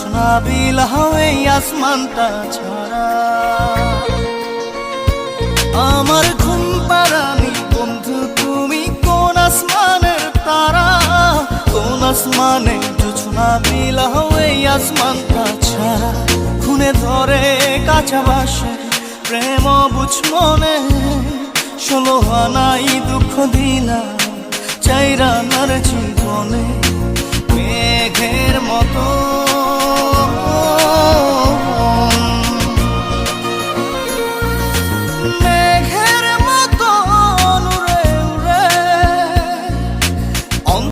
জোছনা বিলাও এই আসমানটা ছাড়া। আমার ঘুম পাড়ানি বন্ধু তুমি কোন আসমানের তারা, কোন আসমানে জোছনা বিলাও এই আসমানটা ছাড়া। খুনে ধরে কাঁচা বাসে প্রেম বুঝ মনে, 16 আনাই দুঃখ দিলা চাইরা নার